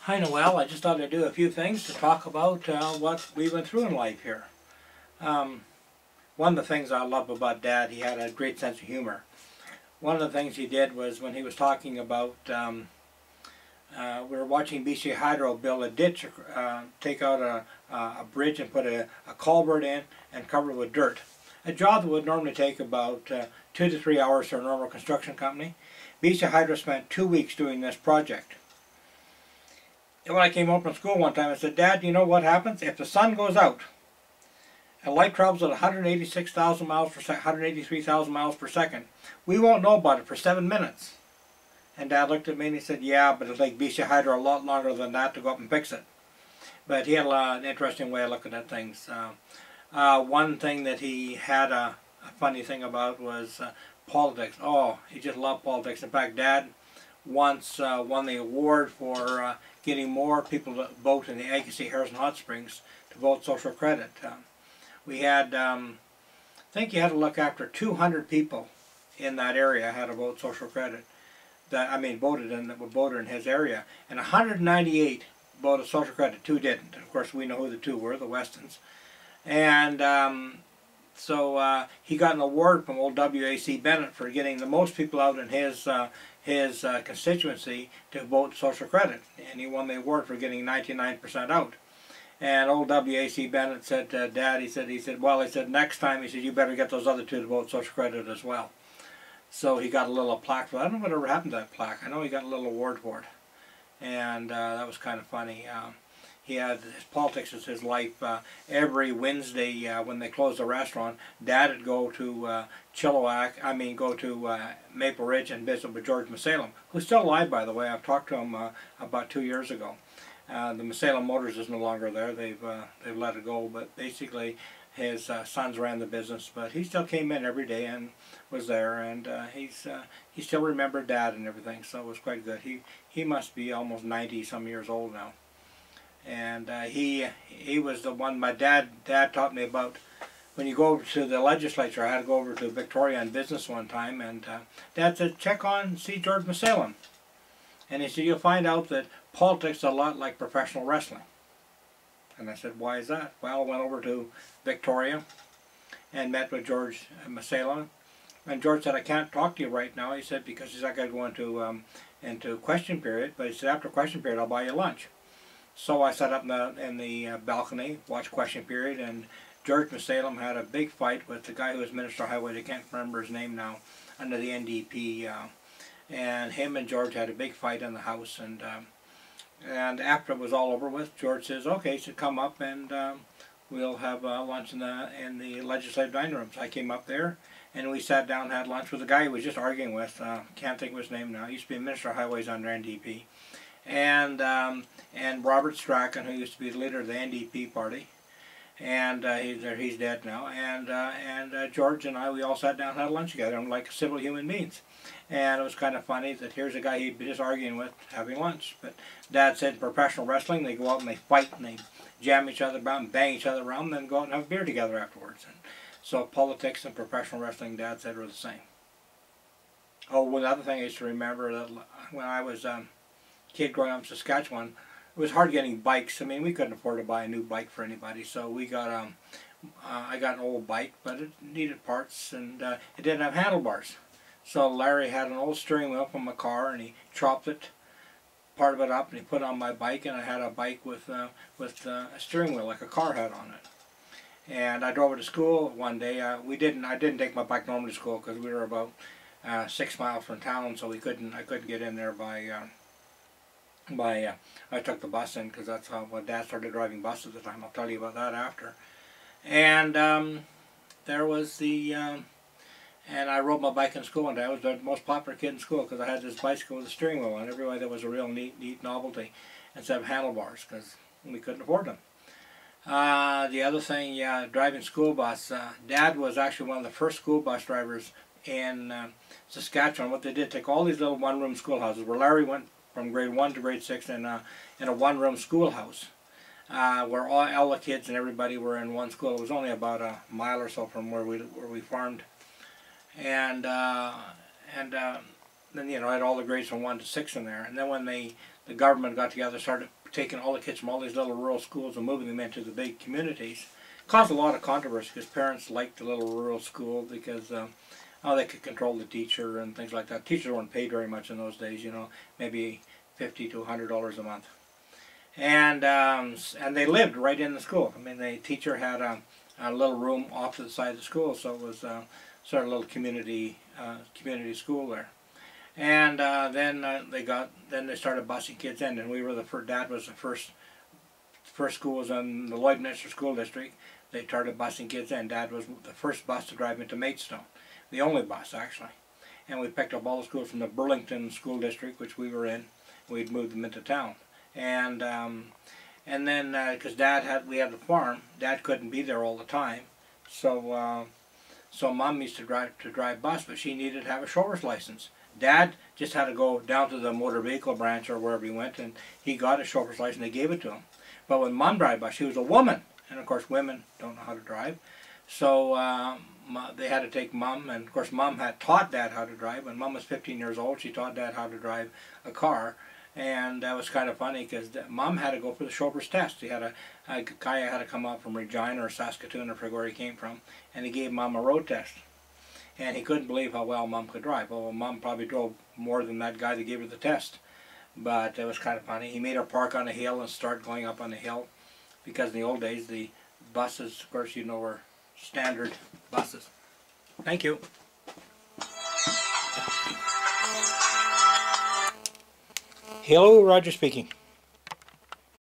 Hi Noel, I just thought I'd do a few things to talk about what we went through in life here. Um, One of the things I love about Dad, he had a great sense of humor. One of the things he did was when he was talking about, we were watching BC Hydro build a ditch, take out a bridge and put a culvert in and cover it with dirt. A job that would normally take about 2 to 3 hours for a normal construction company. BC Hydro spent 2 weeks doing this project. And when I came home from school one time, I said, Dad, you know what happens? If the sun goes out and light travels at 186,000 miles per second, 183,000 miles per second, we won't know about it for 7 minutes. And Dad looked at me and he said, yeah, but it'll take BC Hydro a lot longer than that to go up and fix it. But he had an interesting way of looking at things. One thing that he had a funny thing about was politics. Oh, he just loved politics. In fact, Dad once won the award for getting more people to vote in the Agassiz Harrison Hot Springs to vote social credit. We had, I think you had to look after 200 people in that area had to vote social credit. Voted in his area, and 198 voted social credit. 2 didn't. Of course, we know who the 2 were, the Westons. And so he got an award from old W.A.C. Bennett for getting the most people out in his constituency to vote social credit, and he won the award for getting 99% out. And old W.A.C. Bennett said to Dad, he said, next time, he said, you better get those other 2 to vote social credit as well. So he got a little plaque for that. I don't know whatever happened to that plaque. I know he got a little award for it, and that was kind of funny. He had his politics as his life. Every Wednesday when they closed the restaurant, Dad would go to go to Maple Ridge and visit with George Masalem, who's still alive, by the way. I've talked to him about 2 years ago. The Masalem Motors is no longer there. They've let it go, but basically his sons ran the business. But he still came in every day and was there, and he still remembered Dad and everything, so it was quite good. He must be almost 90 some years old now. And he was the one my dad taught me about. When you go over to the legislature, I had to go over to Victoria on business one time, and Dad said, see George Masalem. And he said, you'll find out that politics is a lot like professional wrestling. And I said, why is that? Well, I went over to Victoria and met with George Masalem. And George said, I can't talk to you right now. He said, because I got to go into question period. But he said, after question period, I'll buy you lunch. So I sat up in the balcony, watched question period, and George Masalem had a big fight with the guy who was Minister of Highways. I can't remember his name now, under the NDP. And him and George had a big fight in the House. And after it was all over with, George says, okay, so come up and we'll have lunch in the legislative dining room. So I came up there, and we sat down and had lunch with the guy he was just arguing with. Can't think of his name now. He used to be Minister of Highways under NDP. And Robert Strachan, who used to be the leader of the NDP party, and he's dead now. And George and I, we all sat down and had lunch together, like civil human beings. And it was kind of funny that here's a guy he'd been just arguing with having lunch. But Dad said in professional wrestling, they go out and they fight and they jam each other around and bang each other around, and then go out and have a beer together afterwards. And so politics and professional wrestling, Dad said, were the same. Oh, one other thing I used to remember, that when I was kid growing up in Saskatchewan, it was hard getting bikes. I mean, we couldn't afford to buy a new bike for anybody, so we got I got an old bike, but it needed parts, and it didn't have handlebars. So Larry had an old steering wheel from a car, and he chopped it, part of it up, and he put it on my bike, and I had a bike with a steering wheel like a car had on it. And I drove it to school one day. I didn't take my bike normally to school because we were about 6 miles from town, so I couldn't get in there by I took the bus in, because that's how Dad started driving buses at the time. I'll tell you about that after. And there was and I rode my bike in school one day. I was the most popular kid in school because I had this bicycle with a steering wheel on. Everybody, that was a real neat novelty, instead of handlebars, because we couldn't afford them. The other thing, driving school bus. Dad was actually one of the first school bus drivers in Saskatchewan. What they did, take all these little one-room schoolhouses, where Larry went from grade 1 to grade 6 in a one-room schoolhouse, where all the kids and everybody were in one school. It was only about a mile or so from where we farmed, and then you know, I had all the grades from 1 to 6 in there. And then when the government got together, started taking all the kids from all these little rural schools and moving them into the big communities, it caused a lot of controversy because parents liked the little rural school because oh, they could control the teacher and things like that. Teachers weren't paid very much in those days, you know, maybe $50 to $100 a month. And they lived right in the school. I mean, the teacher had a little room off to the side of the school, so it was sort of a little community school there. And then they started busing kids in, and we were Dad was the first school was in the Lloydminster School District. They started busing kids in. Dad was the first bus to drive into Maidstone, the only bus actually. And we picked up all the schools from the Burlington School District, which we were in. We'd moved them into town, and then because we had the farm, Dad couldn't be there all the time, so Mom used to drive bus, but she needed to have a chauffeur's license. Dad just had to go down to the motor vehicle branch or wherever he went, and he got a chauffeur's license. They gave it to him. But when Mom drive bus, she was a woman, and of course women don't know how to drive, so they had to take Mom, and of course Mom had taught Dad how to drive. When Mom was 15 years old, she taught Dad how to drive a car, and that was kind of funny because Mom had to go for the chauffeur's test. He had a guy had to come up from Regina or Saskatoon, I forget where he came from, and he gave Mom a road test. And he couldn't believe how well Mom could drive. Well, Mom probably drove more than that guy that gave her the test. But it was kind of funny. He made her park on a hill and start going up on the hill, because in the old days the buses, of course, you know, were standard buses. Thank you. Hello, Roger speaking.